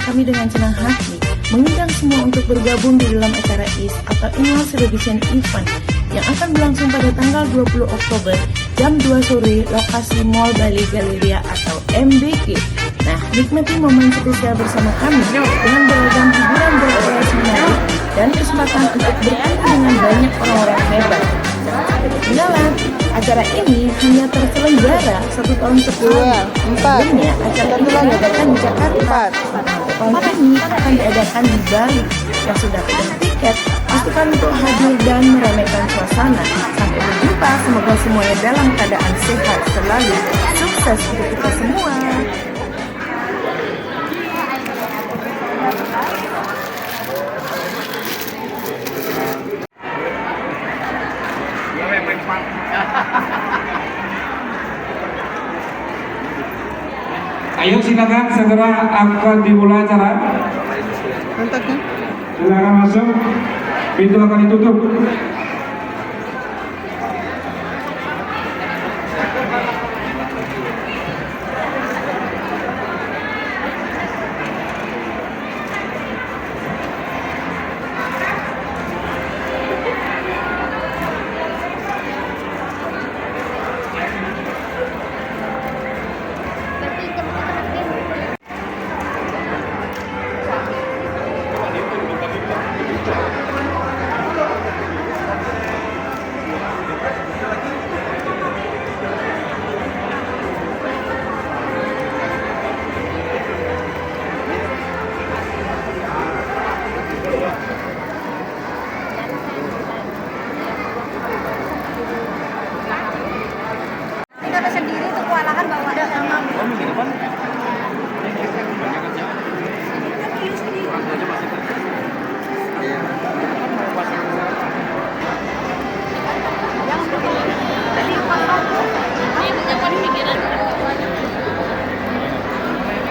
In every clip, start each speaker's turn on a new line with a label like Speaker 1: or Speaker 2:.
Speaker 1: kami dengan senang hati mengundang semua untuk bergabung di dalam acara IS atau Annual Celebration Event yang akan berlangsung pada tanggal 20 Oktober jam 2 sore lokasi Mall Bali Galleria atau MBG. Nah, nikmati momen spesial bersama kami dengan beragam hiburan bervariasi menarik dan kesempatan untuk bertemu dengan banyak orang-orang hebat. Ketinggalan, acara ini hanya terselenggara 1 tahun sekali. Sebelumnya, acara ini diadakan di Jakarta. Tahun ini akan diadakan di Bali. Yang sudah pegang tiket, pastikan untuk hadir dan meramaikan suasana. Sampai berjumpa, semoga semuanya dalam keadaan sehat selalu. Sukses untuk kita semua.
Speaker 2: Ayo silakan segera akan dimulai acara. Silakan masuk. Pintu akan ditutup.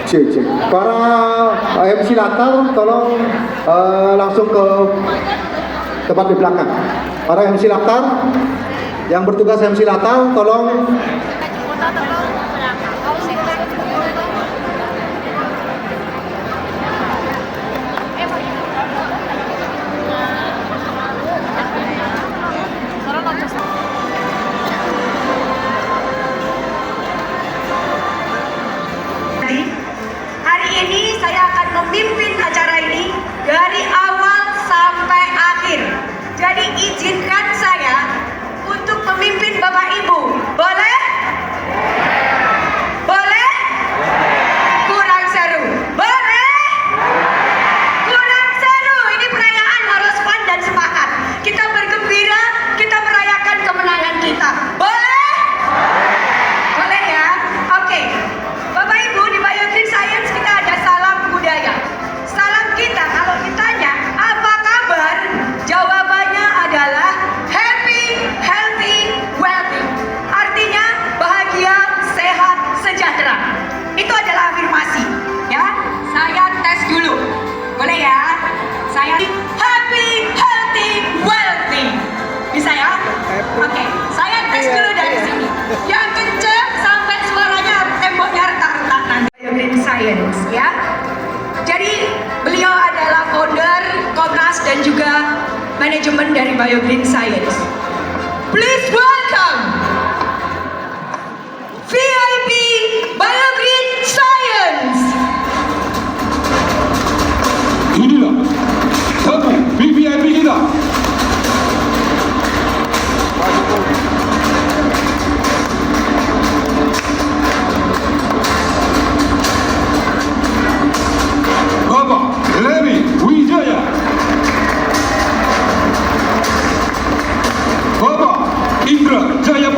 Speaker 3: Cek. Para MC latar tolong langsung ke tempat di belakang. Para MC latar yang bertugas MC latar tolong
Speaker 4: memimpin acara ini dari awal sampai akhir. Jadi izinkan saya untuk memimpin Bapak Ibu. Boleh? Boleh? Kurang seru. Boleh? Kurang seru. Ini perayaan harus fun dan semangat. Kita bergembira, kita merayakan kemenangan kita. Boleh? Boleh ya? Oke. Bapak Ibu, di Biogreen Science kita ada salam budaya. Salam kita kalau ditanya apa kabar, jawabannya adalah happy, healthy, wealthy. Artinya bahagia, sehat, sejahtera. Itu adalah afirmasi. Ya, saya tes dulu. Boleh ya? Saya happy, healthy, wealthy. Bisa ya? Oke, saya tes dulu dari sini. Yang kenceng sampai suaranya temboknya retak-retak nanti. Biogreen Science ya. Jadi beliau adalah founder, Komnas dan juga manajemen dari Biogreen Science. Please welcome VIP Biogreen Science.
Speaker 2: Inilah satu VIP kita. Bapak Levi Wijaya, Bapak Indra Jaya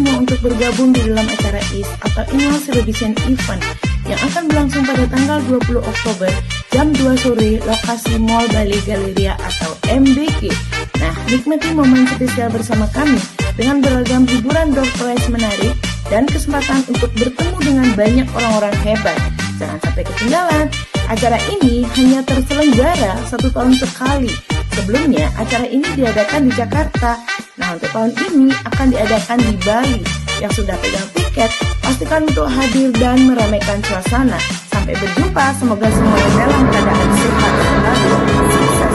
Speaker 1: semua untuk bergabung di dalam acara IS atau Annual Celebration Event yang akan berlangsung pada tanggal 20 Oktober jam 2 sore lokasi Mall Bali Galleria atau MBG. Nah, nikmati momen spesial bersama kami dengan beragam hiburan door prize menarik dan kesempatan untuk bertemu dengan banyak orang-orang hebat. Jangan sampai ketinggalan, acara ini hanya terselenggara 1 tahun sekali. Sebelumnya, acara ini diadakan di Jakarta. Nah, untuk tahun ini akan diadakan di Bali. Yang sudah pegang tiket, pastikan untuk hadir dan meramaikan suasana. Sampai berjumpa, semoga semuanya dalam keadaan sehat selalu. Sukses.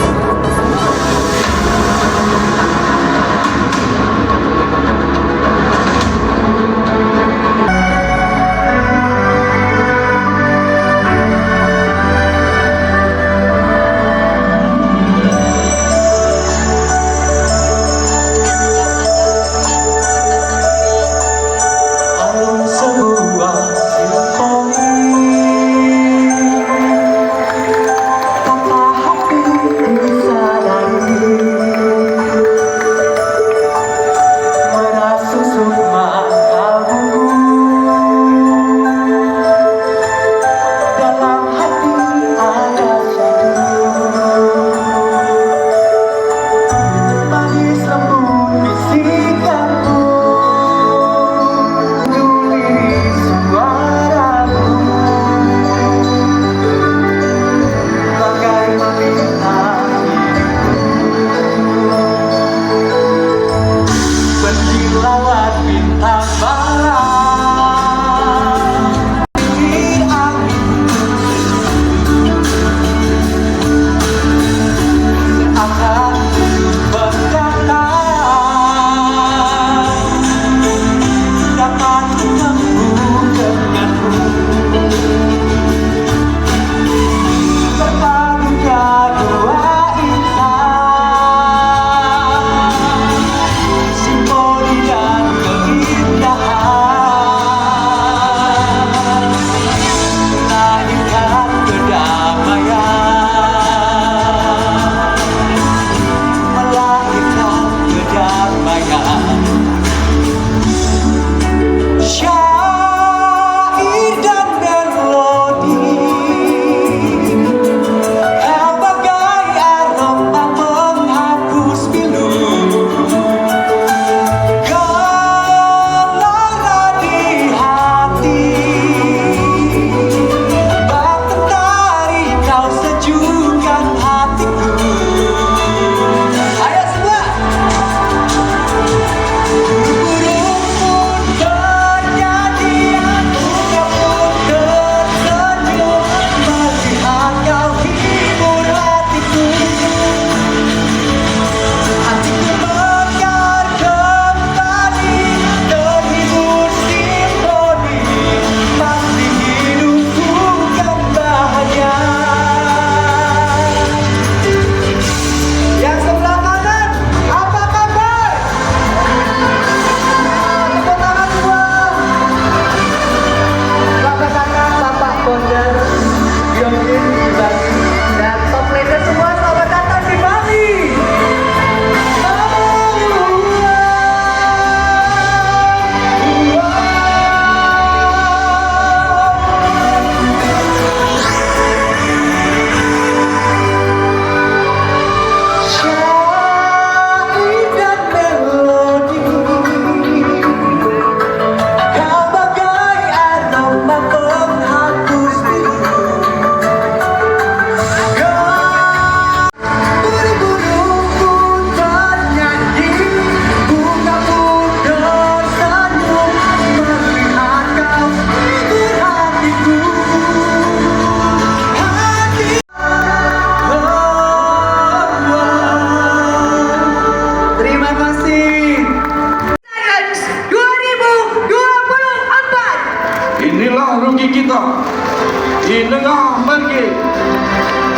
Speaker 2: Inengah Mergi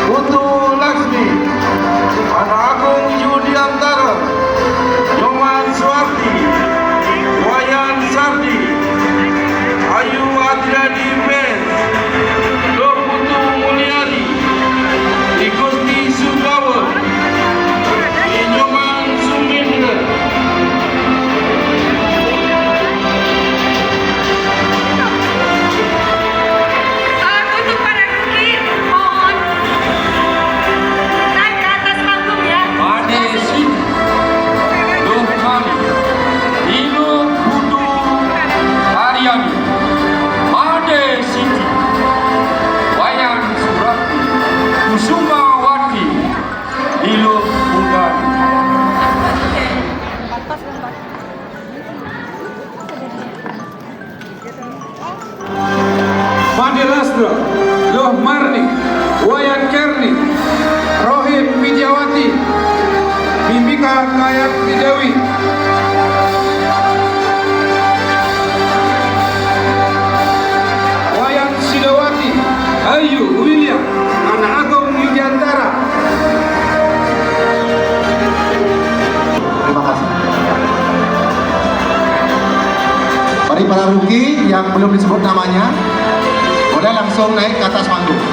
Speaker 2: Putu Laksmi, Anak Agung Yudiantara, Nyoman Suwardi, Wayan Sardi, Ayu Adriani Ben, Putu Mulyadi, Igusti Subawa, Nyoman Sumindra. Made Lastra, Loh Marni, Wayan Kerni, Rohim Widiawati, Mimika Kayat Widewi, Wayan Sidawati, Ayu William, Anak Agung Yudiantara.
Speaker 3: Terima kasih. Mari para rookie yang belum disebut namanya, boleh langsung naik ke atas panggung.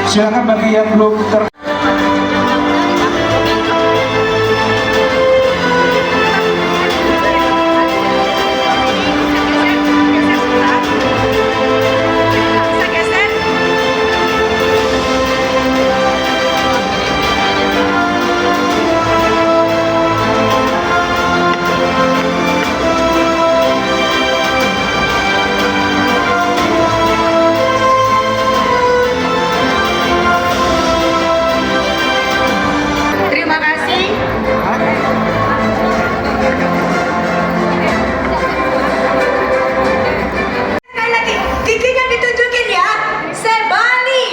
Speaker 2: Silakan bagi yang belum
Speaker 4: Terima kasih. Sekali lagi, giginya ditunjukin ya. Sebali.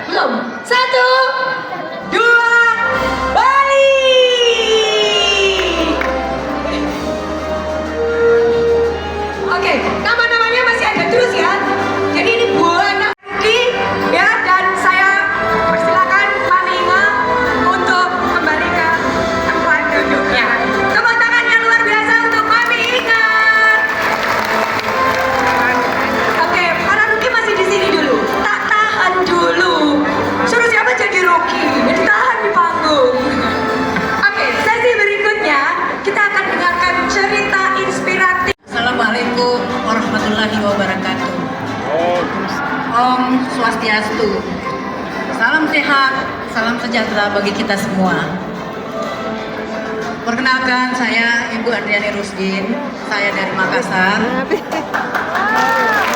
Speaker 4: Belum. 1, 2, Bali. Oke, nama-namanya masih ada terus ya. Jadi ini Buana Ruki ya, dan saya persilakan Maninga untuk kembali ke tempat duduknya. Tepuk tangan yang luar biasa untuk Mami Ingat. Oke, para Ruki masih di sini dulu. Tak tahan dulu. Suruh siapa jadi Ruki? Ditahan di panggung. Oke, sesi berikutnya kita akan dengarkan cerita inspiratif.
Speaker 5: Assalamualaikum warahmatullahi wabarakatuh. Om Swastiastu. Salam sehat, salam sejahtera bagi kita semua. Perkenalkan, saya Ibu Adriani Rusdin. Saya dari Makassar.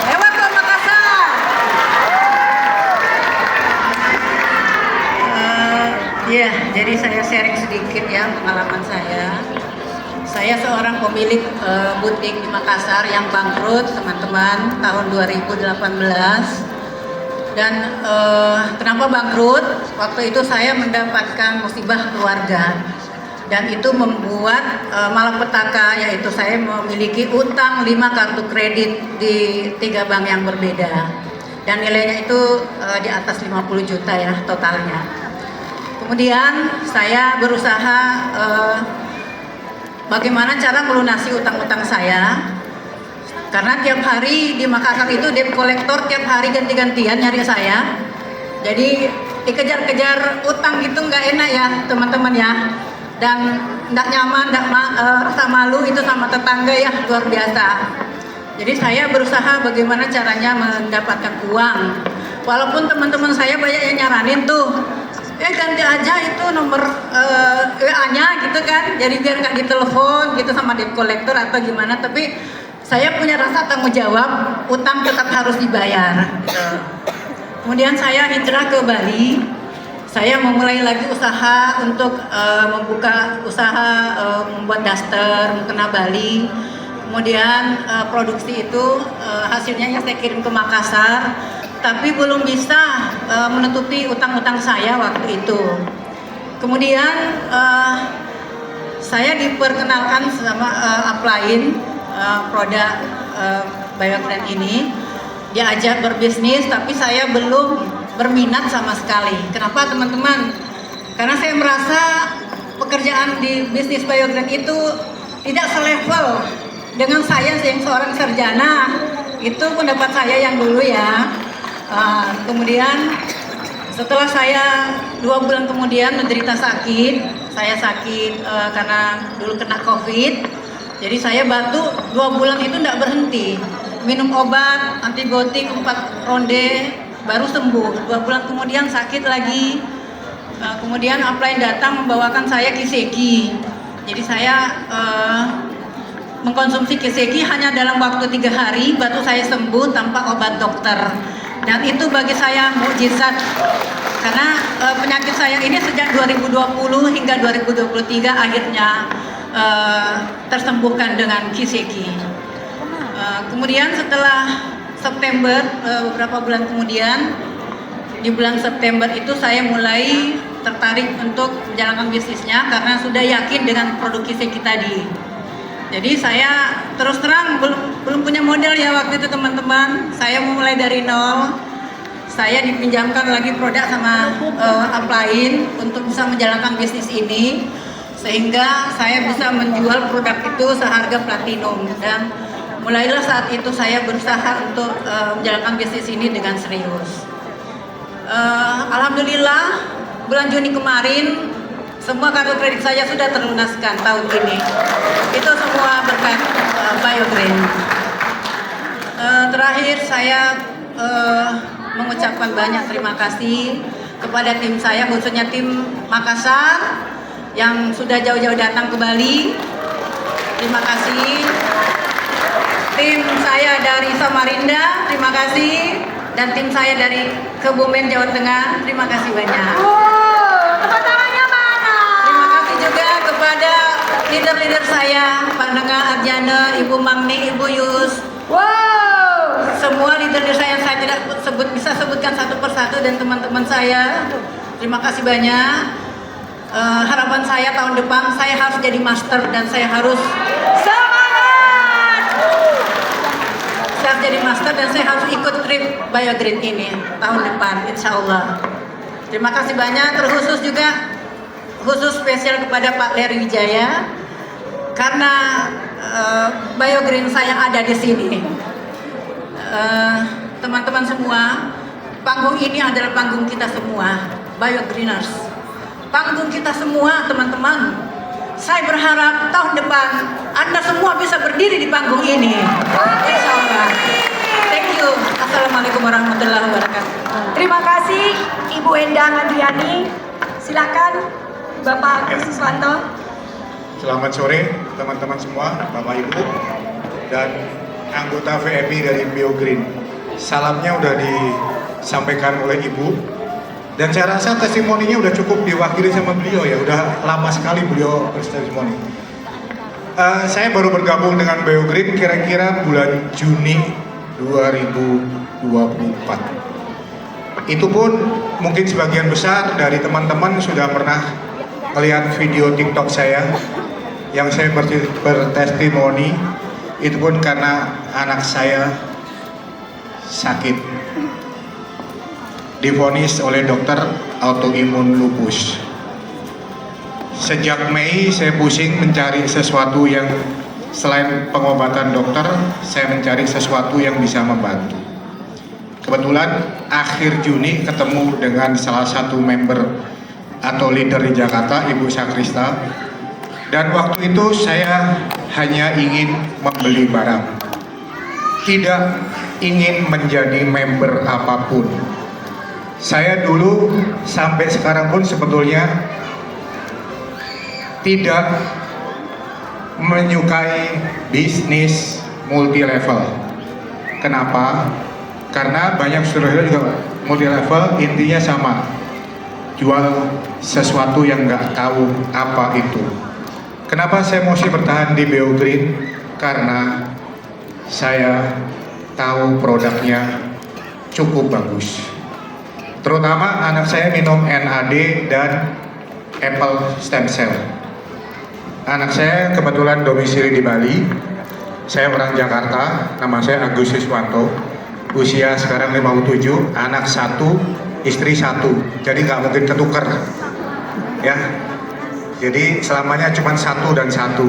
Speaker 5: Lewat ke Makassar. Iya, jadi saya sharing sedikit ya pengalaman saya. Saya seorang pemilik butik di Makassar yang bangkrut, teman-teman, tahun 2018. Dan kenapa bangkrut? Waktu itu saya mendapatkan musibah keluarga. Dan itu membuat malapetaka, yaitu saya memiliki utang 5 kartu kredit di 3 bank yang berbeda. Dan nilainya itu di atas 50 juta ya totalnya. Kemudian saya berusaha bagaimana cara melunasi utang-utang saya, karena tiap hari di Makassar itu debt collector tiap hari ganti-gantian nyari saya. Jadi dikejar-kejar utang itu nggak enak ya teman-teman ya, dan nggak nyaman, rasa malu itu sama tetangga ya, luar biasa. Jadi saya berusaha bagaimana caranya mendapatkan uang, walaupun teman-teman saya banyak yang nyaranin tuh, ganti aja itu nomor WA-nya gitu kan, jadi biar nggak ditelepon gitu sama debt collector atau gimana. Tapi saya punya rasa tanggung jawab, utang tetap harus dibayar gitu. Kemudian saya hijrah ke Bali. Saya memulai lagi usaha untuk membuka usaha membuat daster mukena Bali. Kemudian produksi itu hasilnya ya saya kirim ke Makassar, tapi belum bisa menutupi utang-utang saya waktu itu. Kemudian saya diperkenalkan sama upline produk Biogrant ini, diajak berbisnis, tapi saya belum berminat sama sekali. Kenapa teman-teman? Karena saya merasa pekerjaan di bisnis Biogrant itu tidak selevel dengan saya yang seorang sarjana. Itu pendapat saya yang dulu ya. Kemudian Setelah saya 2 bulan kemudian menderita sakit, saya sakit karena dulu kena COVID. Jadi saya batuk 2 bulan itu tidak berhenti. Minum obat, antibiotik 4 ronde, baru sembuh. 2 bulan kemudian sakit lagi. Kemudian upline datang membawakan saya Kiseki. Jadi saya mengkonsumsi Kiseki hanya dalam waktu 3 hari, batuk saya sembuh tanpa obat dokter. Dan itu bagi saya mukjizat. Karena penyakit saya ini sejak 2020 hingga 2023 akhirnya tersembuhkan dengan Kiseki. Kemudian setelah September, beberapa bulan kemudian, di bulan September itu saya mulai tertarik untuk menjalankan bisnisnya karena sudah yakin dengan produk Kiseki tadi. Jadi saya terus terang belum punya modal ya waktu itu teman-teman. Saya memulai dari nol. Saya dipinjamkan lagi produk sama upline untuk bisa menjalankan bisnis ini, sehingga saya bisa menjual produk itu seharga platinum. Dan mulailah saat itu saya berusaha untuk menjalankan bisnis ini dengan serius. Alhamdulillah bulan Juni kemarin semua kartu kredit saya sudah terlunaskan tahun ini. Itu semua berkat BioGreen. Terakhir saya mengucapkan banyak terima kasih kepada tim saya, khususnya tim Makassar yang sudah jauh-jauh datang ke Bali. Terima kasih. Tim saya dari Samarinda, terima kasih. Dan tim saya dari Kebumen, Jawa Tengah, terima kasih banyak.
Speaker 4: Tepuk tangannya mana?
Speaker 5: Terima kasih juga kepada leader-leader saya, Pak Nengah Arjana, Ibu Mangni, Ibu Yus.
Speaker 4: Wow.
Speaker 5: Semua leader-leader saya tidak bisa sebutkan satu persatu, dan teman-teman saya. Terima kasih banyak. Harapan saya tahun depan saya harus jadi master dan saya harus jadi master dan saya harus ikut trip BioGreen ini tahun depan, insya Allah. Terima kasih banyak, terkhusus juga khusus spesial kepada Pak Leri Wijaya karena BioGreen saya ada di sini. Teman-teman semua, panggung ini adalah panggung kita semua, BioGreeners. Panggung kita semua, teman-teman. Saya berharap tahun depan Anda semua bisa berdiri di panggung ini. Insya Allah. Thank you. Assalamualaikum warahmatullahi wabarakatuh.
Speaker 4: Terima kasih Ibu Endang Andriani. Silakan Bapak Suswanto.
Speaker 6: Selamat sore teman-teman semua, Bapak Ibu dan anggota VMI dari BioGreen. Salamnya udah disampaikan oleh Ibu. Dan saya rasa testimoninya udah cukup diwakili sama beliau ya, udah lama sekali beliau bertestimoni. Saya baru bergabung dengan BioGreen kira-kira bulan Juni 2024. Itu pun mungkin sebagian besar dari teman-teman sudah pernah melihat video TikTok saya yang saya bertestimoni. Itu pun karena anak saya sakit, divonis oleh dokter autoimun lupus. Sejak Mei saya pusing mencari sesuatu yang selain pengobatan dokter, saya mencari sesuatu yang bisa membantu. Kebetulan akhir Juni ketemu dengan salah satu member atau leader di Jakarta, Ibu Sakrista. Dan waktu itu saya hanya ingin membeli barang, tidak ingin menjadi member apapun. Saya dulu sampai sekarang pun sebetulnya tidak menyukai bisnis multi level. Kenapa? Karena banyak saudara juga multi level intinya sama, jual sesuatu yang nggak tahu apa itu. Kenapa saya mesti bertahan di BioGreen? Karena saya tahu produknya cukup bagus. Terutama anak saya minum NAD dan apple stem cell. Anak saya kebetulan domisili di Bali. Saya orang Jakarta, nama saya Agus Suswanto. Usia sekarang 57, anak 1, istri 1. Jadi nggak mungkin ketukar, ya. Jadi selamanya cuma 1 dan 1.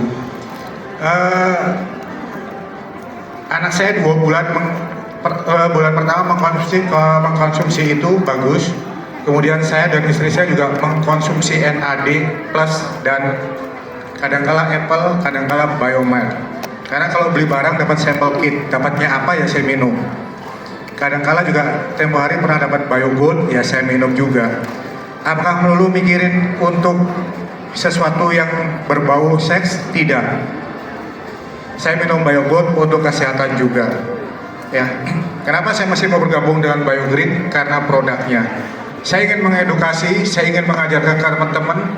Speaker 6: Anak saya 2 bulan bulan pertama mengkonsumsi itu bagus, Kemudian saya dan istri saya juga mengkonsumsi NAD plus dan kadangkala apple, kadangkala biomed. Karena kalau beli barang dapat sampel kit, dapatnya apa ya saya minum. Kadangkala juga tempo hari pernah dapat biogold, ya saya minum juga. Apakah melulu mikirin untuk sesuatu yang berbau seks? Tidak. Saya minum biogold untuk kesehatan juga. Ya, kenapa saya masih mau bergabung dengan BioGreen? Karena produknya. Saya ingin mengedukasi, saya ingin mengajarkan ke teman-teman,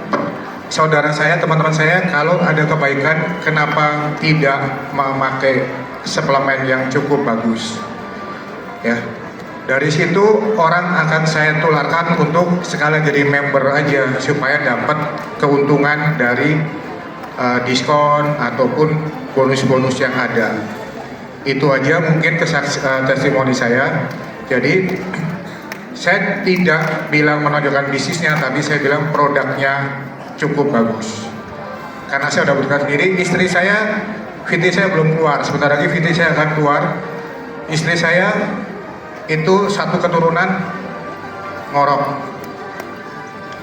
Speaker 6: saudara saya, teman-teman saya, kalau ada kebaikan, kenapa tidak memakai suplemen yang cukup bagus? Ya, dari situ orang akan saya tularkan untuk sekalian jadi member aja supaya dapat keuntungan dari diskon ataupun bonus-bonus yang ada. Itu aja mungkin testimoni saya. Jadi saya tidak bilang menonjolkan bisnisnya, tapi saya bilang produknya cukup bagus. Karena saya udah buktikan sendiri, istri saya, VT saya belum keluar. Sebentar lagi VT saya akan keluar. Istri saya itu satu keturunan ngorok.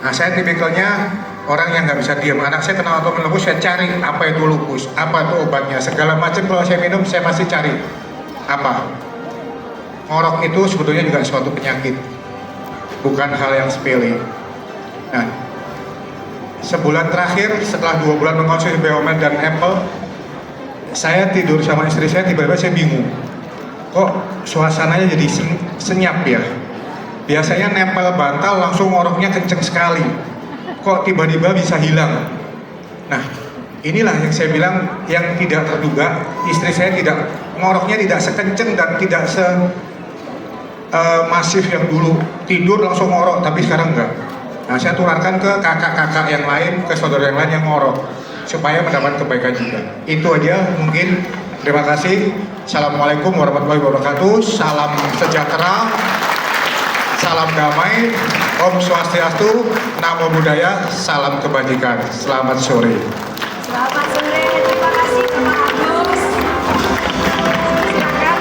Speaker 6: Nah, saya tipikalnya orang yang nggak bisa diam. Anak saya kena auto lupus, saya cari apa itu lupus, apa itu obatnya, segala macam. Kalau saya minum, saya pasti cari apa. Ngorok itu sebetulnya juga suatu penyakit, bukan hal yang sepele. Nah, sebulan terakhir setelah 2 bulan mengkonsumsi biomed dan apple, saya tidur sama istri saya, tiba-tiba saya bingung. Kok suasananya jadi senyap ya? Biasanya nempel bantal langsung ngoroknya kenceng sekali. Kok tiba-tiba bisa hilang? Nah, inilah yang saya bilang yang tidak terduga. Istri saya tidak ngoroknya, tidak sekenceng dan tidak masif yang dulu. Tidur langsung ngorok, tapi sekarang enggak. Nah, saya tularkan ke kakak-kakak yang lain, ke saudara yang lain yang ngorok, supaya mendapat kebaikan juga. Itu aja mungkin. Terima kasih. Assalamualaikum warahmatullahi wabarakatuh. Salam sejahtera, salam damai, Om Swastiastu, Namo Buddhaya, salam kebajikan. Selamat sore.
Speaker 4: Selamat sore, terima kasih Bapak Agus. Silakan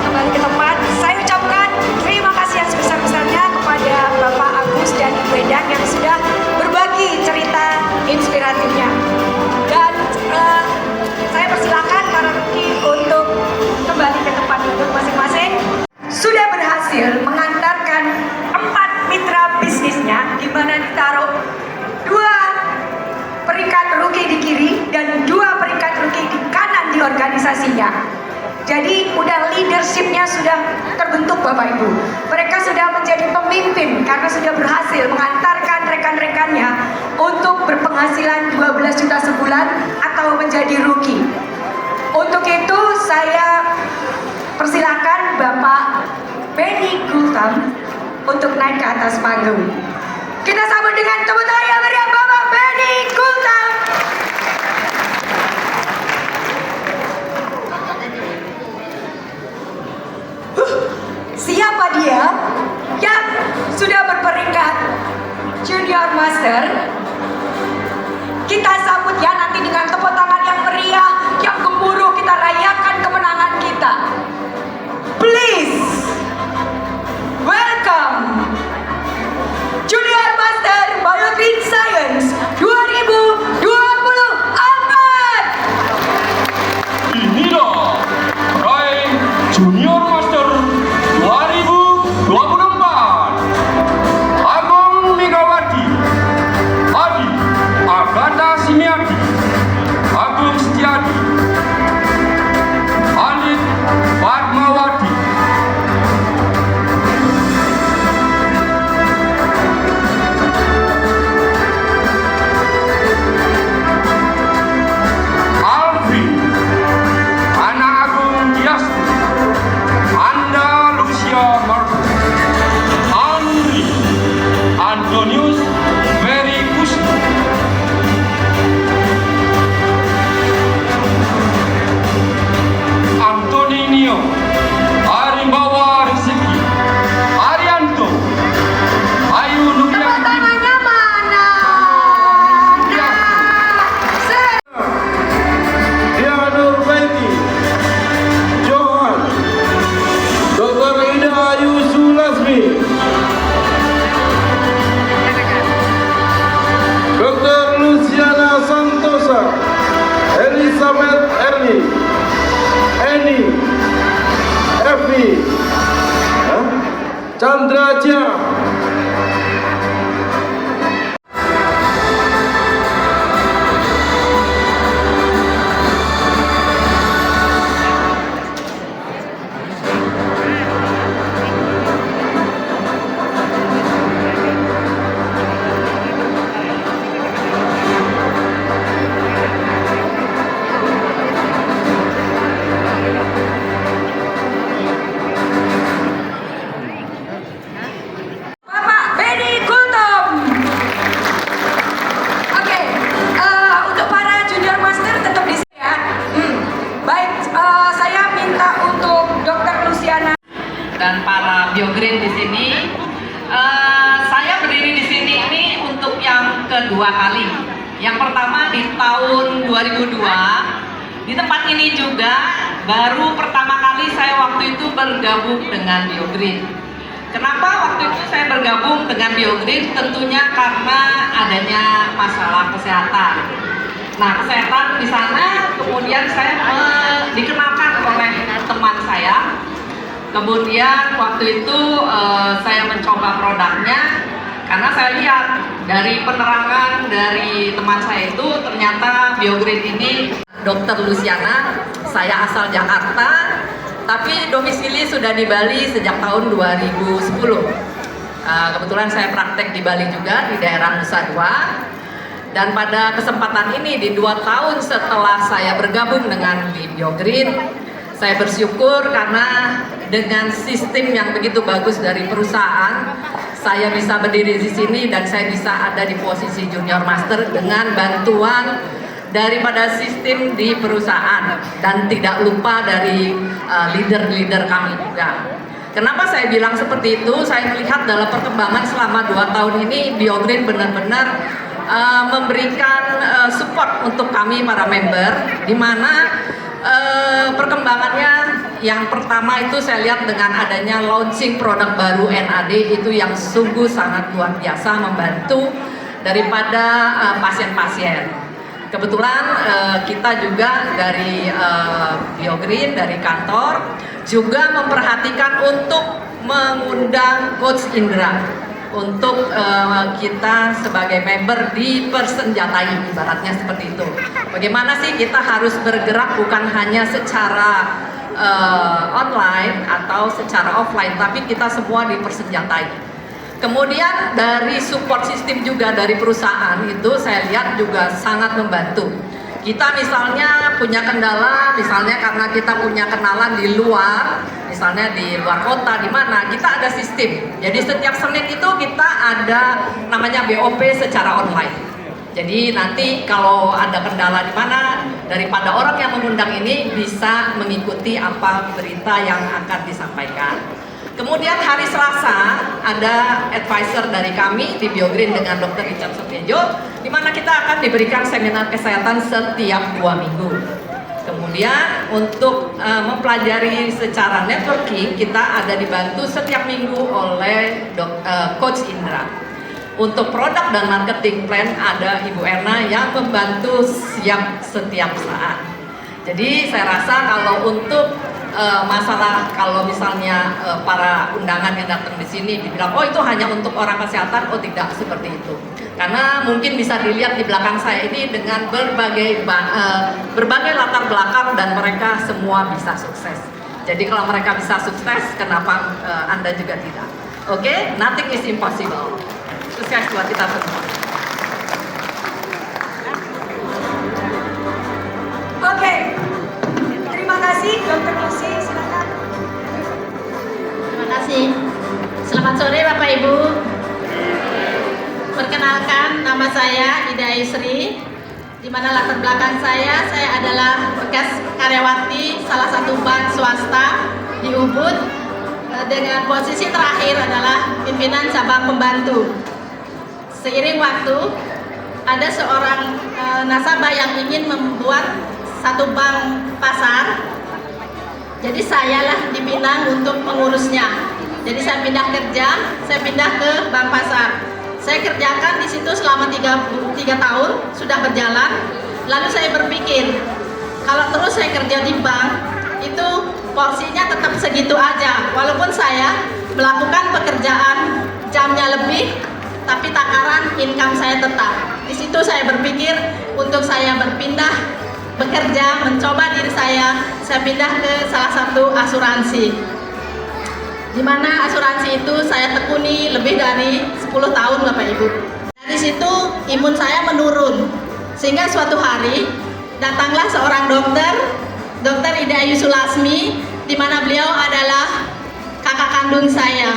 Speaker 4: kembali ke tempat. Saya ucapkan terima kasih yang sebesar-besarnya kepada Bapak Agus dan Ibu Endang yang sudah berbagi cerita inspiratifnya. Dan saya persilakan para ruki untuk kembali ke tempat duduk masing-masing. Sudah berhasil mengantarkan 4 mitra bisnisnya, di mana ditaruh 2 peringkat ruki di kiri dan 2 peringkat ruki di kanan di organisasinya. Jadi udah leadershipnya sudah terbentuk Bapak Ibu. Mereka sudah menjadi pemimpin karena sudah berhasil mengantarkan rekan-rekannya untuk berpenghasilan 12 juta sebulan atau menjadi ruki. Untuk itu saya persilakan Bapak Benny Gultam untuk naik ke atas panggung. Kita sambut dengan tepuk tangan yang meriah Bapak Benny Gultam. Siapa dia yang sudah berperingkat Junior Master? Kita sambut ya nanti dengan tepuk tangan yang meriah, yang gemuruh, kita rayakan kemenangan kita. Please welcome Junior Master BioGreen Science 2024.
Speaker 2: Inilah peraih Junior Master 2024. Agung Megawati, Chandra Jia.
Speaker 4: Bapak Benny Kultum. Oke, untuk para junior master tetap di sini ya. Baik, saya minta untuk Dr. Luciana
Speaker 5: Dan para biogreen di sini. Saya berdiri di sini ini untuk yang kedua kali. Yang pertama di tahun 2002. Di tempat ini juga baru pertama kali saya waktu itu bergabung dengan biogreen. Kenapa waktu itu saya bergabung dengan biogreen? Tentunya karena adanya masalah kesehatan. Nah, kesehatan di sana kemudian saya dikenalkan oleh teman saya. Kemudian waktu itu saya mencoba produknya karena saya lihat dari penerangan dari teman saya itu ternyata biogreen ini. Dr. Luciana, saya asal Jakarta, tapi domisili sudah di Bali sejak tahun 2010. Kebetulan saya praktek di Bali juga, di daerah Nusa Dua. Dan pada kesempatan ini, di 2 tahun setelah saya bergabung dengan di biogreen, saya bersyukur karena dengan sistem yang begitu bagus dari perusahaan, saya bisa berdiri di sini dan saya bisa ada di posisi junior master dengan bantuan daripada sistem di perusahaan dan tidak lupa dari leader-leader kami juga. Kenapa saya bilang seperti itu? Saya melihat dalam perkembangan selama 2 tahun ini biogreen benar-benar memberikan support untuk kami para member, di mana perkembangannya yang pertama itu saya lihat dengan adanya launching produk baru NAD itu yang sungguh sangat luar biasa membantu daripada pasien-pasien. Kebetulan kita juga dari biogreen, dari kantor juga memperhatikan untuk mengundang Coach Indra untuk kita sebagai member dipersenjatai, ibaratnya seperti itu. Bagaimana sih kita harus bergerak bukan hanya secara online atau secara offline, tapi kita semua dipersenjatai. Kemudian dari support sistem juga dari perusahaan itu saya lihat juga sangat membantu. Kita misalnya punya kendala, misalnya karena kita punya kenalan di luar, misalnya di luar kota, di mana kita ada sistem. Jadi setiap Senin itu kita ada namanya BOP secara online. Jadi nanti kalau ada kendala di mana, daripada orang yang mengundang ini bisa mengikuti apa berita yang akan disampaikan. Kemudian hari Selasa ada advisor dari kami di biogreen dengan Dr. Richard Sotiejo, di mana kita akan diberikan seminar kesehatan setiap 2 minggu. Kemudian untuk mempelajari secara networking, kita ada dibantu setiap minggu oleh Coach Indra. Untuk produk dan marketing plan ada Ibu Erna yang membantu siap setiap saat. Jadi saya rasa kalau untuk masalah kalau misalnya para undangan yang datang di sini dibilang oh itu hanya untuk orang kesehatan, oh tidak seperti itu. Karena mungkin bisa dilihat di belakang saya ini dengan berbagai latar belakang dan mereka semua bisa sukses. Jadi kalau mereka bisa sukses, kenapa Anda juga tidak? Oke, nothing is impossible. Sukses buat kita semua.
Speaker 4: Oke, terima kasih Dr. Lucy, silakan.
Speaker 7: Terima kasih. Selamat sore Bapak Ibu. Perkenalkan, nama saya Ida Isri. Di mana latar belakang saya adalah bekas karyawati salah satu bank swasta di Ubud. Dengan posisi terakhir adalah pimpinan cabang pembantu. Seiring waktu, ada seorang nasabah yang ingin membuat satu bank pasar. Jadi sayalah dipinang untuk mengurusnya. Jadi saya pindah kerja, saya pindah ke bank pasar. Saya kerjakan di situ selama 3 tahun, sudah berjalan. Lalu saya berpikir, kalau terus saya kerja di bank, itu porsinya tetap segitu aja. Walaupun saya melakukan pekerjaan jamnya lebih, tapi takaran income saya tetap. Di situ saya berpikir untuk saya berpindah bekerja, mencoba diri saya pindah ke salah satu asuransi. Di mana asuransi itu saya tekuni lebih dari 10 tahun Bapak Ibu. Dari situ imun saya menurun, sehingga suatu hari datanglah seorang dokter, Dr. Ida Ayu Sulasmi, di mana beliau adalah kakak kandung saya,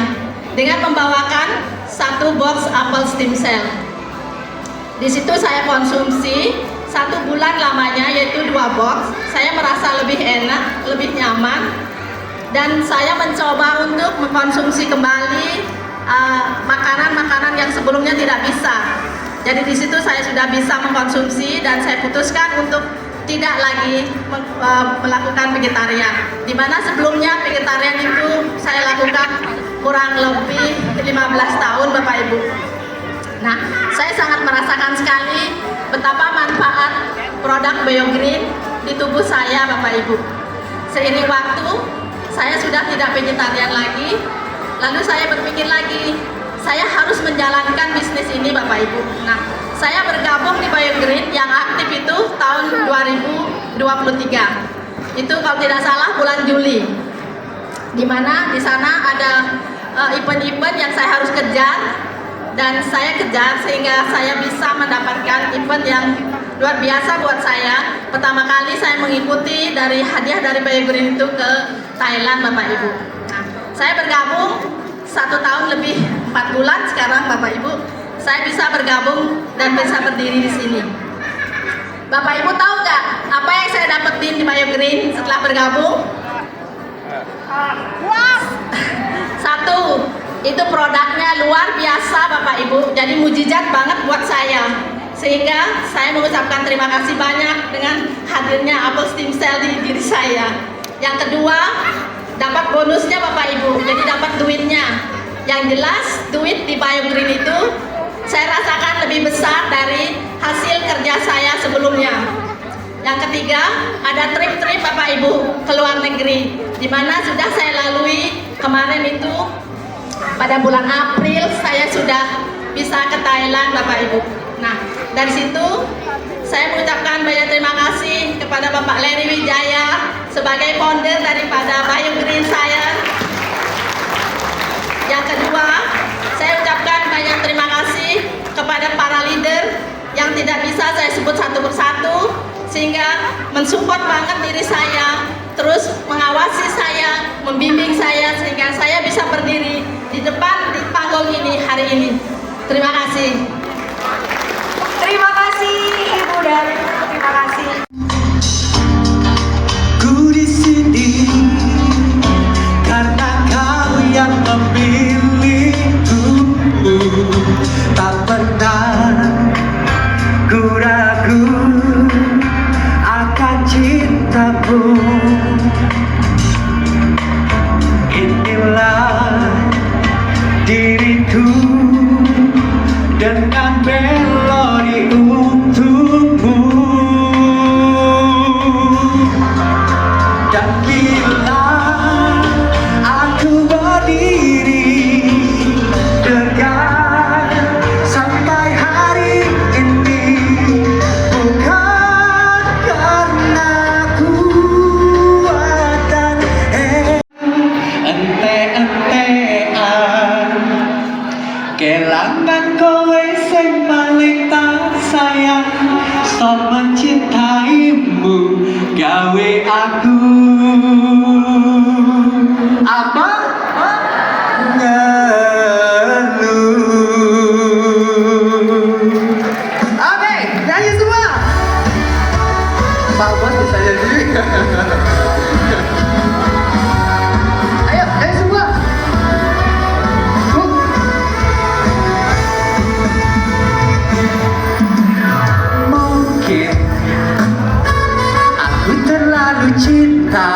Speaker 7: dengan membawakan satu box apple stem cell. Di situ saya konsumsi 1 bulan lamanya, yaitu 2 box. Saya merasa lebih enak, lebih nyaman, dan saya mencoba untuk mengkonsumsi kembali makanan-makanan yang sebelumnya tidak bisa. Jadi di situ saya sudah bisa mengkonsumsi dan saya putuskan untuk tidak lagi melakukan vegetarian. Dimana sebelumnya vegetarian itu saya lakukan kurang lebih 15 tahun Bapak Ibu. Nah, saya sangat merasakan sekali betapa manfaat produk BioGreen di tubuh saya Bapak Ibu. Seiring waktu, saya sudah tidak vegetarian lagi. Lalu saya berpikir lagi, saya harus menjalankan bisnis ini Bapak Ibu. Nah, saya bergabung di BioGreen yang aktif itu tahun 2023. Itu kalau tidak salah bulan Juli. Di mana di sana ada event-event yang saya harus kejar, dan saya kejar sehingga saya bisa mendapatkan event yang luar biasa buat saya. Pertama kali saya mengikuti dari hadiah dari BioGreen itu ke Thailand Bapak Ibu. Nah, saya bergabung 1 tahun lebih 4 bulan sekarang Bapak Ibu. Saya bisa bergabung dan bisa berdiri di sini. Bapak Ibu tahu nggak apa yang saya dapetin di BioGreen setelah bergabung? Satu, itu produknya luar biasa Bapak Ibu, jadi mujizat banget buat saya, sehingga saya mengucapkan terima kasih banyak dengan hadirnya apple stem cell di diri saya. Yang kedua, dapat bonusnya Bapak Ibu, jadi dapat duitnya. Yang jelas duit di BioGreen itu saya rasakan lebih besar dari hasil kerja saya sebelumnya. Yang ketiga, ada trip-trip Bapak Ibu ke luar negeri, di mana sudah saya lalui kemarin itu. Pada bulan April saya sudah bisa ke Thailand Bapak Ibu. Nah, dari situ saya mengucapkan banyak terima kasih kepada Bapak Leri Wijaya sebagai founder daripada BioGreen saya. Yang kedua, saya ucapkan banyak terima kasih kepada para leader yang tidak bisa saya sebut satu persatu, sehingga mensupport banget diri saya, terus mengawasi saya, membimbing saya, sehingga saya bisa berdiri di depan di panggung ini hari ini. Terima kasih.
Speaker 4: Terima kasih Ibu Dari. Terima kasih.
Speaker 8: Ku di sini karena kau yang memilihku, tak pernah ku ragu akan cintamu. Inilah diriku dengan melodi untukmu. Dan bila aku berdiri tegak sampai hari ini, bukan karena kuat dan ente-entean kelangan kowe sing paling tak sayang, stop mencintaimu gawe aku apa? Ngeluh. Oke, nyanyi semua. Pak Bos bisa nyanyi. Ayo, nyanyi semua. Mungkin aku terlalu cinta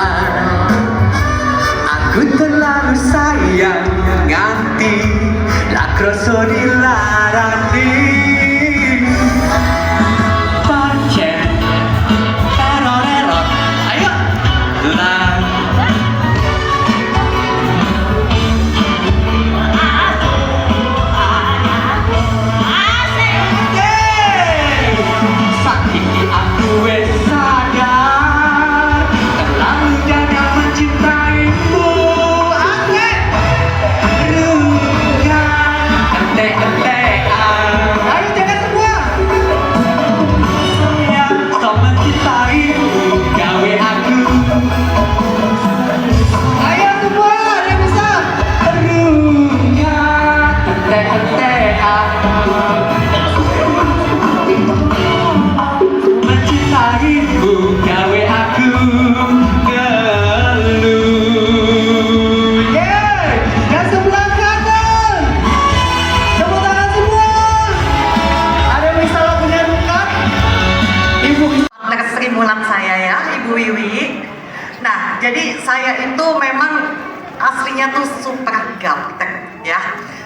Speaker 4: namanya tuh super gaptek ya,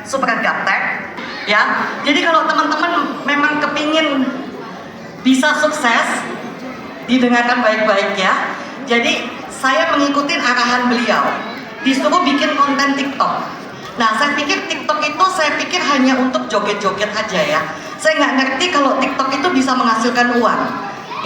Speaker 4: super gaptek ya. Jadi kalau teman-teman memang kepingin bisa sukses, didengarkan baik-baik ya. Jadi saya mengikuti arahan beliau, disuruh bikin konten TikTok. Nah, saya pikir TikTok itu hanya untuk joget-joget aja ya. Saya nggak ngerti kalau TikTok itu bisa menghasilkan uang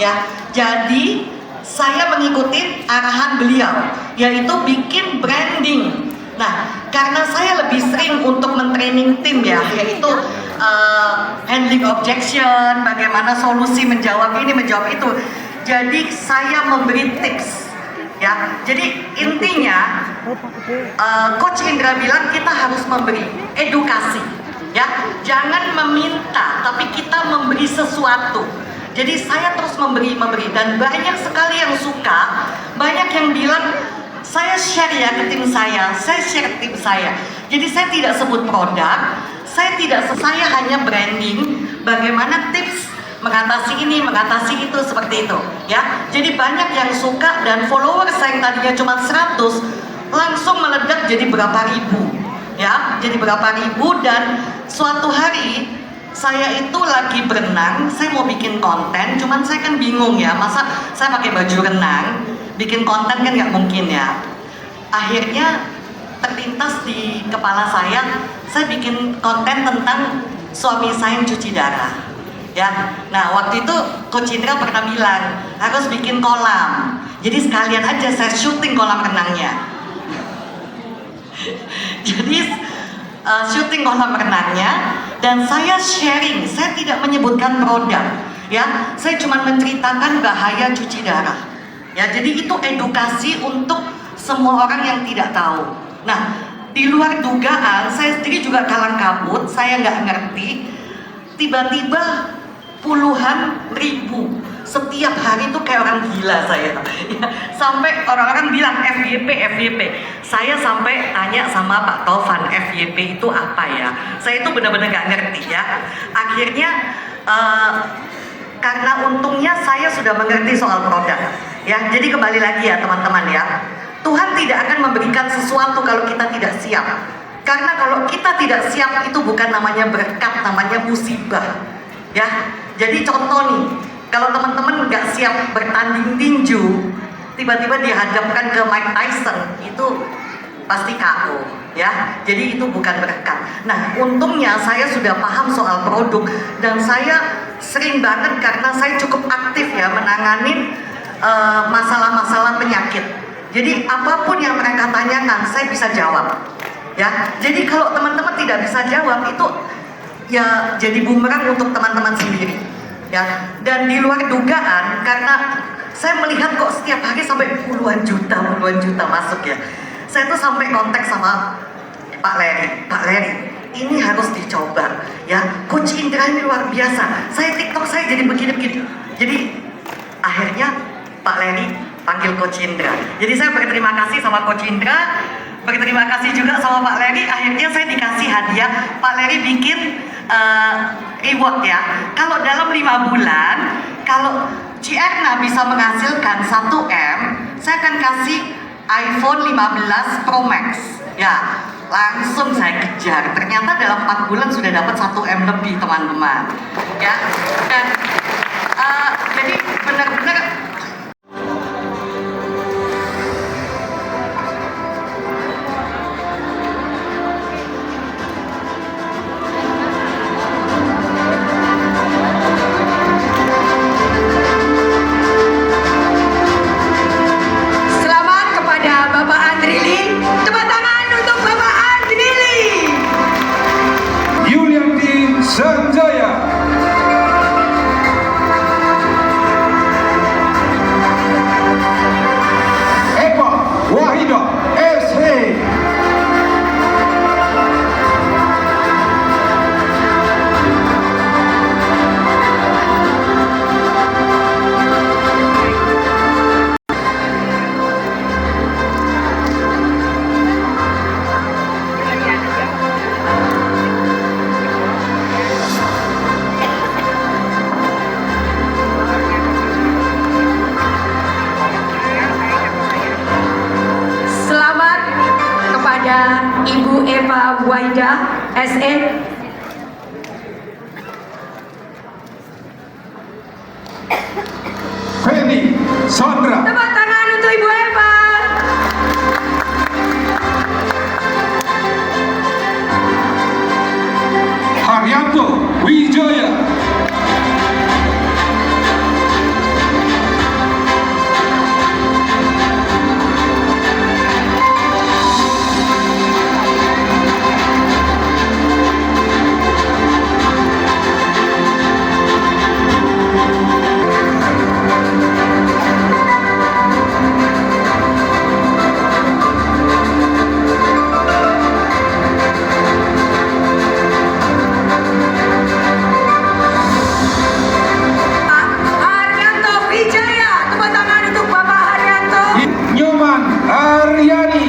Speaker 4: ya. Jadi saya mengikuti arahan beliau, yaitu bikin branding. Nah, karena saya lebih sering untuk mentraining tim ya, yaitu handling objection, bagaimana solusi menjawab ini, menjawab itu. Jadi saya memberi tips ya. Jadi intinya Coach Indra bilang kita harus memberi edukasi ya. Jangan meminta, tapi kita memberi sesuatu. Jadi saya terus memberi dan banyak sekali yang suka, banyak yang bilang saya share ya ke tim saya share tim saya. Jadi saya tidak sebut produk, saya hanya branding, bagaimana tips mengatasi ini, mengatasi itu, seperti itu ya. Jadi banyak yang suka dan follower saya yang tadinya cuma 100 langsung meledak jadi berapa ribu ya, jadi berapa ribu. Dan suatu hari saya itu lagi berenang, saya mau bikin konten, cuman saya kan bingung ya, masa saya pakai baju renang bikin konten kan nggak mungkin ya. Akhirnya terlintas di kepala saya bikin konten tentang suami saya yang cuci darah ya. Nah, waktu itu Coach Indra pernah bilang harus bikin kolam, jadi sekalian aja saya syuting kolam renangnya. Jadi syuting kolam renangnya dan saya sharing, saya tidak menyebutkan produk ya, saya cuma menceritakan bahaya cuci darah ya. Jadi itu edukasi untuk semua orang yang tidak tahu. Nah, di luar dugaan, saya sendiri juga kalang kabut, saya nggak ngerti, tiba-tiba puluhan ribu setiap hari itu kayak orang gila saya ya. Sampai orang-orang bilang FYP. Saya sampai tanya sama Pak Taufan, FYP itu apa ya? Saya itu benar-benar nggak ngerti ya. Akhirnya karena untungnya saya sudah mengerti soal produk ya. Jadi kembali lagi ya teman-teman ya, Tuhan tidak akan memberikan sesuatu kalau kita tidak siap. Karena kalau kita tidak siap itu bukan namanya berkat, namanya musibah ya. Jadi contoh nih, kalau teman-teman nggak siap bertanding tinju, tiba-tiba dihadapkan ke Mike Tyson, itu pasti KO ya. Jadi itu bukan berkat. Nah, untungnya saya sudah paham soal produk dan saya sering banget karena saya cukup aktif ya menangani masalah-masalah penyakit. Jadi apapun yang mereka tanyakan saya bisa jawab ya. Jadi kalau teman-teman tidak bisa jawab itu ya jadi bumerang untuk teman-teman sendiri ya. Dan di luar dugaan, karena saya melihat kok setiap hari sampai puluhan juta masuk ya. Saya tuh sampai kontak sama Pak Leri, ini harus dicoba ya. Coach Indra ini luar biasa, saya TikTok saya jadi begini. Jadi akhirnya Pak Leri panggil Coach Indra. Jadi saya berterima kasih sama Coach Indra, berterima kasih juga sama Pak Leri. Akhirnya saya dikasih hadiah. Pak Leri bikin reward ya. Kalau dalam 5 bulan, kalau Cierna bisa menghasilkan 1M, saya akan kasih iPhone 15 Pro Max ya. Langsung saya kejar. Ternyata dalam 4 bulan sudah dapat 1M lebih teman-teman ya. Dan jadi benar-benar
Speaker 2: Sanjaya.
Speaker 4: Bapak Waida SE.
Speaker 2: Feni Sandra,
Speaker 4: Tepuk tangan untuk Ibu Eva.
Speaker 2: Haryanto Wijaya,
Speaker 4: Haryanto Wijaya. Tepuk tangan untuk Bapak Haryanto.
Speaker 2: Nyoman Aryani,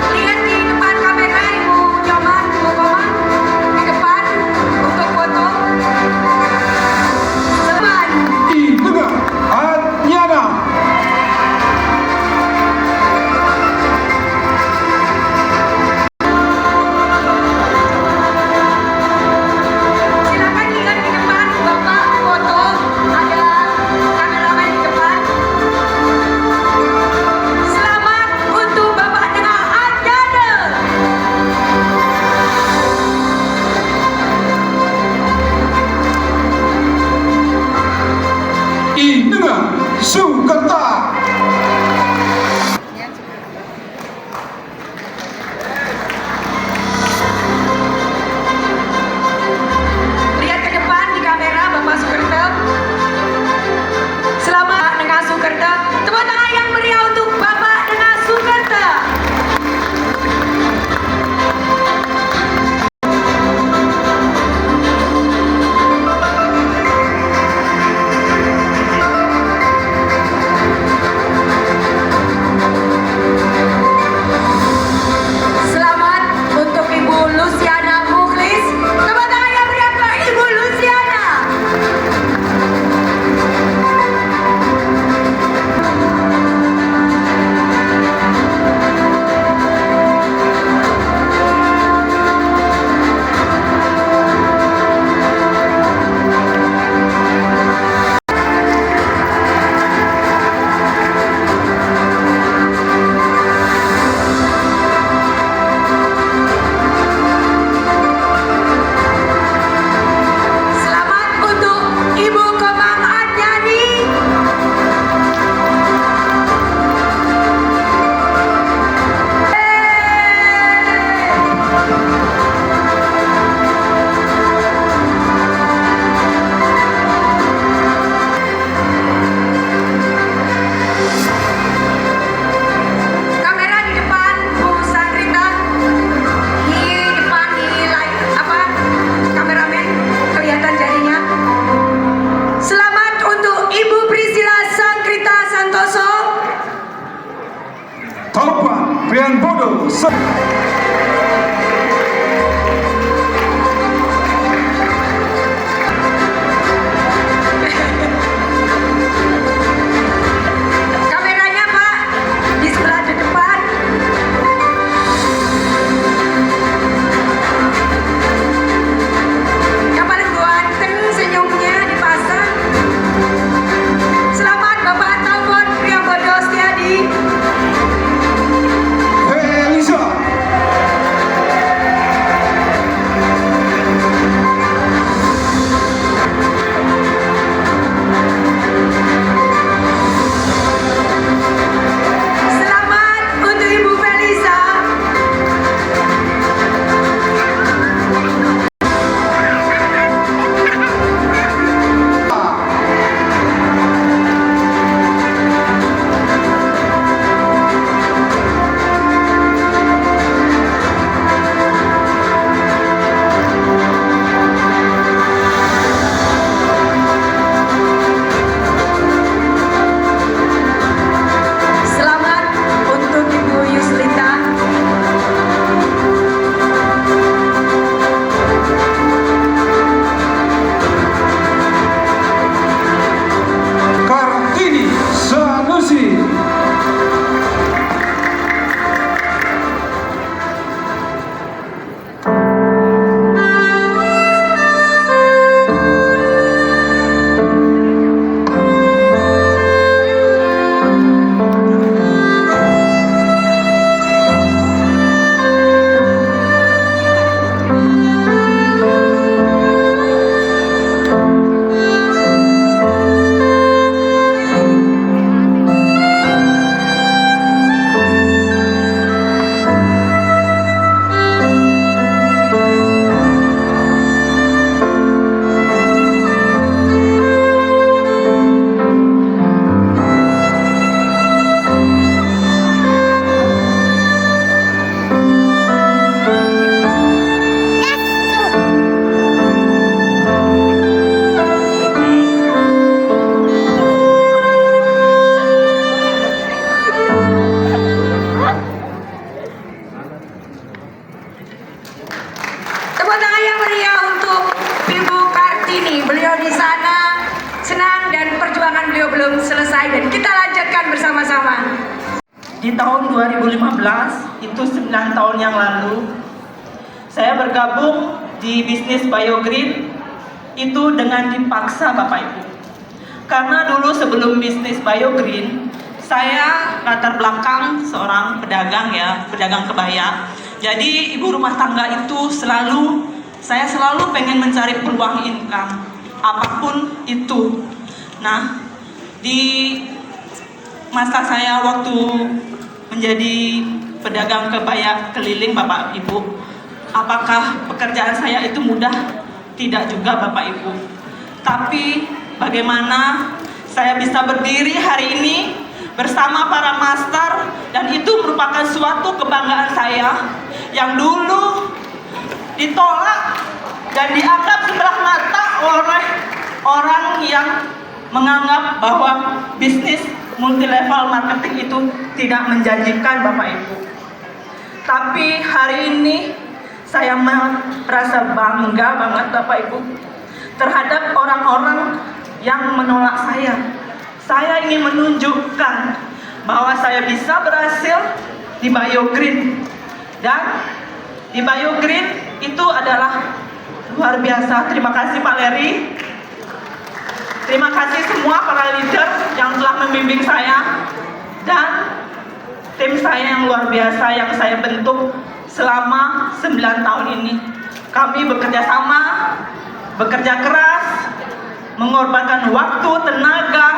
Speaker 4: Lihat di depan kamera Ibu Nyoman, Ibu Koman. Di depan untuk foto. Teman.
Speaker 2: di tengah Adnyana,
Speaker 4: Silakan lihat di depan Bapak foto. Ada kameramen di depan. Selamat untuk Bapak dengan Adnyana.
Speaker 2: di tengah Sukerta,
Speaker 4: Lihat ke depan di kamera Bapak Sukerta. Selamat dengan Sukerta. Tepuk tangan yang meriah untuk Bapak dengan Sukerta.
Speaker 9: di tahun 2015, itu 9 tahun yang lalu, saya bergabung di bisnis Biogreen itu dengan dipaksa Bapak Ibu. Karena dulu sebelum bisnis Biogreen, saya latar belakang seorang pedagang ya, pedagang kebaya. Jadi ibu rumah tangga itu saya selalu pengen mencari peluang income, apapun itu. Nah, di masa saya waktu menjadi pedagang kebaya keliling Bapak Ibu, apakah pekerjaan saya itu mudah? Tidak juga Bapak Ibu. Tapi bagaimana saya bisa berdiri hari ini bersama para master, dan itu merupakan suatu kebanggaan saya yang dulu ditolak dan dianggap sebelah mata oleh orang yang menganggap bahwa bisnis multi level marketing itu tidak menjanjikan Bapak Ibu. Tapi hari ini saya merasa bangga banget Bapak Ibu terhadap orang-orang yang menolak saya. Saya ingin menunjukkan bahwa saya bisa berhasil di Biogreen, dan di Biogreen itu adalah luar biasa. Terima kasih Pak Leri, terima kasih semua para leader yang telah membimbing saya, dan tim saya yang luar biasa yang saya bentuk selama 9 tahun ini. Kami bekerja sama, bekerja keras, mengorbankan waktu, tenaga,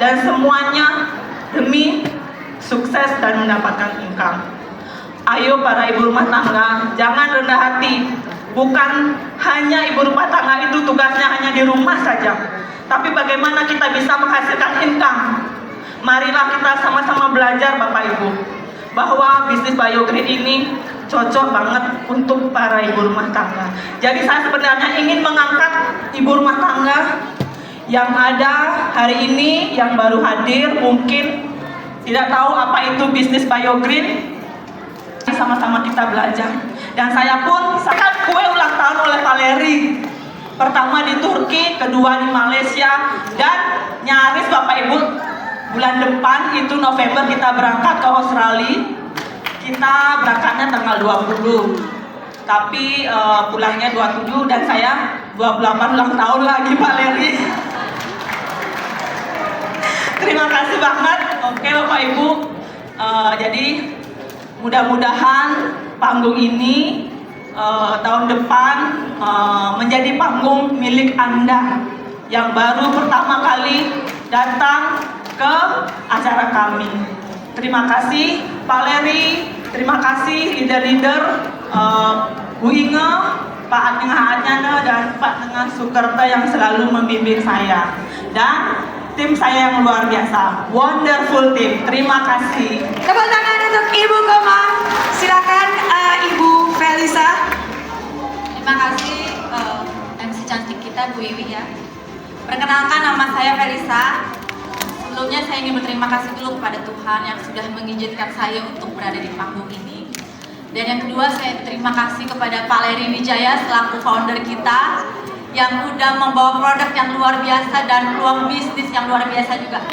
Speaker 9: dan semuanya demi sukses dan mendapatkan income. Ayo para ibu rumah tangga, jangan rendah hati. Bukan hanya ibu rumah tangga itu tugasnya hanya di rumah saja, tapi bagaimana kita bisa menghasilkan income. Marilah kita sama-sama belajar Bapak Ibu, bahwa bisnis Biogreen ini cocok banget untuk para ibu rumah tangga. Jadi saya sebenarnya ingin mengangkat ibu rumah tangga yang ada hari ini, yang baru hadir, mungkin tidak tahu apa itu bisnis Biogreen. Sama-sama kita belajar. Dan saya pun kue ulang tahun oleh Valeri. Pertama di Turki, kedua di Malaysia, dan nyaris Bapak Ibu bulan depan itu November kita berangkat ke Australia. Kita berangkatnya tanggal 20, tapi pulangnya 27, dan saya 28 ulang tahun lagi Pak Leri. Terima kasih banget. Oke Bapak Ibu, jadi mudah-mudahan panggung ini tahun depan menjadi panggung milik Anda yang baru pertama kali datang ke acara kami. Terima kasih Pak Leri, terima kasih leader-leader Bu Inge, Pak Tengah Adnyana, dan Pak Tengah Sukerta yang selalu membimbing saya, dan tim saya yang luar biasa, wonderful team. Terima kasih.
Speaker 4: Tepuk tangan untuk Ibu Komang. Silakan Ibu Felisa.
Speaker 10: Terima kasih MC cantik kita Bu Iwi ya. Perkenalkan, nama saya Felisa. Sebelumnya saya ingin berterima kasih dulu kepada Tuhan yang sudah mengizinkan saya untuk berada di panggung ini. Dan yang kedua, saya berterima kasih kepada Pak Leri Wijaya selaku founder kita yang udah membawa produk yang luar biasa dan peluang bisnis yang luar biasa juga.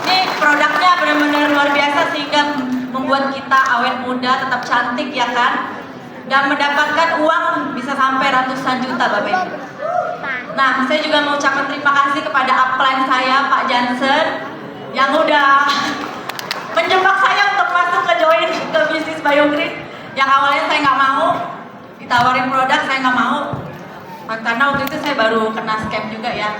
Speaker 10: Ini produknya benar-benar luar biasa sehingga membuat kita awet muda, tetap cantik ya kan, dan mendapatkan uang bisa sampai ratusan juta Bapak Ibu. Nah, saya juga mau ucapkan terima kasih kepada upline saya Pak Jansen yang udah menjebak saya untuk masuk ke join ke bisnis Biogreen. Yang awalnya saya nggak mau, ditawarin produk saya nggak mau, karena waktu itu saya baru kena scam juga ya,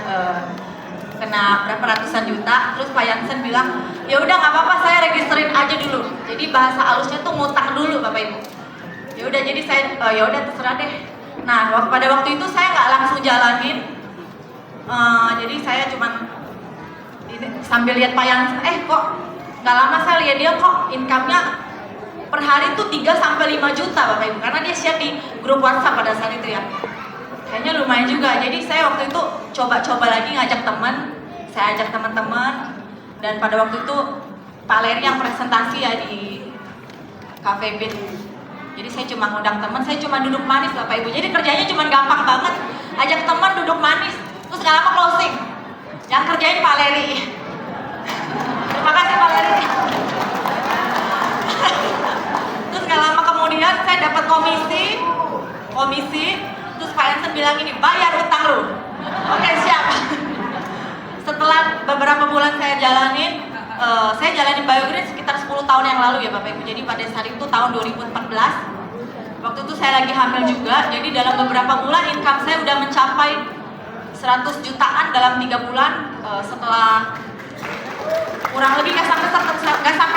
Speaker 10: kena berapa ratusan juta. Terus Pak Jansen bilang, ya udah nggak apa-apa, saya registerin aja dulu. Jadi bahasa halusnya tuh ngutang dulu Bapak Ibu. Ya udah, jadi saya ya udah terserah deh. Nah, pada waktu itu saya nggak langsung jalanin, jadi saya cuman sambil lihat Pak Jansen, kok nggak lama saya lihat dia kok income-nya per hari tuh 3-5 juta Bapak Ibu, karena dia share di grup WhatsApp pada saat itu ya. Kayaknya lumayan juga. Jadi saya waktu itu coba-coba lagi ngajak teman, saya ajak teman-teman, dan pada waktu itu Pak Leri yang presentasi ya di Cafe Beat. Jadi saya cuma ngundang teman, saya cuma duduk manis Bapak Ibu. Jadi kerjanya cuma gampang banget, ajak teman duduk manis, terus nggak lama closing. Yang kerjain Pak Leri. Terima kasih Pak Leri. kemudian saya dapat komisi, terus Pak Ensen bilang ini, bayar utang lu. Oke, siap. Setelah beberapa bulan saya jalanin Biogreen sekitar 10 tahun yang lalu ya Bapak Ibu. Jadi pada saat itu tahun 2014, waktu itu saya lagi hamil juga. Jadi dalam beberapa bulan income saya udah mencapai 100 jutaan dalam 3 bulan. Setelah kurang lebih nggak sampai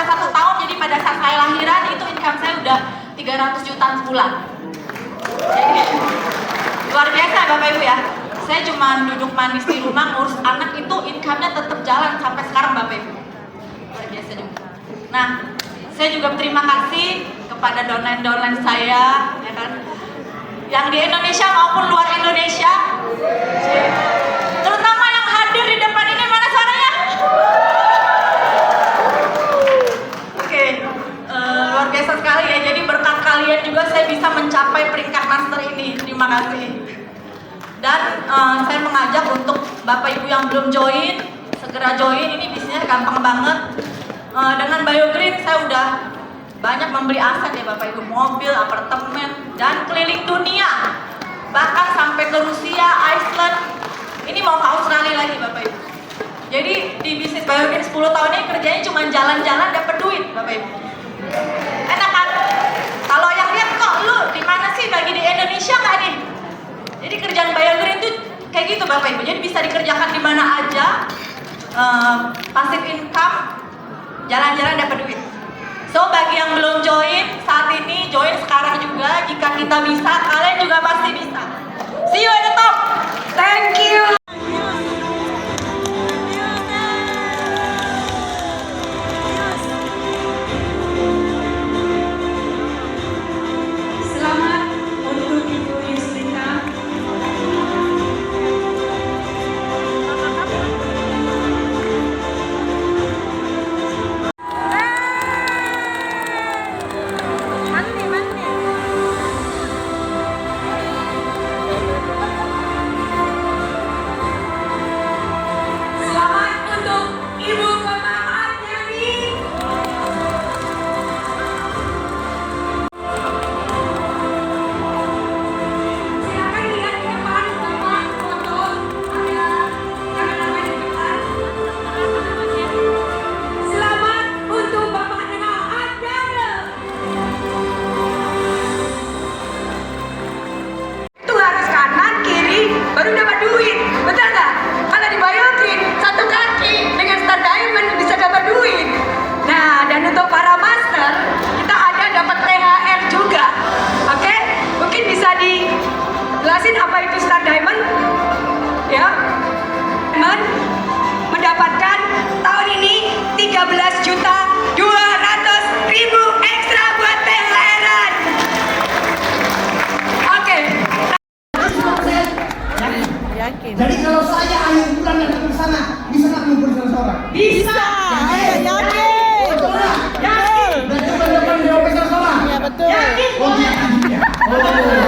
Speaker 10: 1 tahun, jadi pada saat saya lahiran itu income saya udah 300 jutaan sebulan. Jadi luar biasa Bapak Ibu ya. Saya cuma duduk manis di rumah ngurus anak, itu income-nya tetap jalan sampai sekarang Bapak Ibu. Luar biasa juga. Nah, saya juga berterima kasih kepada downline saya, ya kan, yang di Indonesia maupun luar Indonesia, terutama yang hadir di depan ini. Mana suaranya? Oke, luar biasa sekali ya. Jadi berkat kalian juga saya bisa mencapai peringkat master ini. Terima kasih. Dan saya mengajak untuk Bapak Ibu yang belum join, segera join. Ini bisnisnya gampang banget. Dengan Biogreen saya udah banyak membeli aset ya Bapak Ibu, mobil, apartemen, dan keliling dunia. Bahkan sampai ke Rusia, Iceland. Ini mau ke Australia lagi Bapak Ibu. Jadi di bisnis Biogreen 10 tahun ini kerjanya cuma jalan-jalan dapat duit Bapak Ibu. Enak kan? Kalau yang lihat kok lu di mana sih, lagi di Indonesia nggak nih? Jadi kerjaan Biogreen itu kayak gitu Bapak Ibu. Jadi bisa dikerjakan di mana aja, passive income, jalan-jalan dapat duit. So bagi yang belum join saat ini, join sekarang juga. Jika kita bisa, kalian juga pasti bisa. See you at the top.
Speaker 4: Thank you.
Speaker 11: Selamat untuk Ibu Yuslita.
Speaker 4: Selamat untuk Ibu Kemah Nyani. Silakan lihat di depan Bapak foto, ada kameramen di depan. Selamat untuk Bapak Nengal Adana. Itu harus kanan kiri baru dapat duit, betul nggak? Kalau di Biogreen satu kaki dengan Star Diamond bisa dapat duit. Nah, dan untuk para master kita ada dapat THR juga. Oke, mungkin bisa dijelasin apa itu Star Diamond? Ya, mendapatkan tahun ini 13.200.000 ekstra buat THR-an. Oke.
Speaker 8: Jadi kalau saya akhir bulan datang ke sana, bisa nggak ngumpul sama seorang?
Speaker 4: Bisa.
Speaker 8: Yakin. Berarti bulan depan di seorang?
Speaker 4: Yakin.
Speaker 8: Oh, yakin. Oh.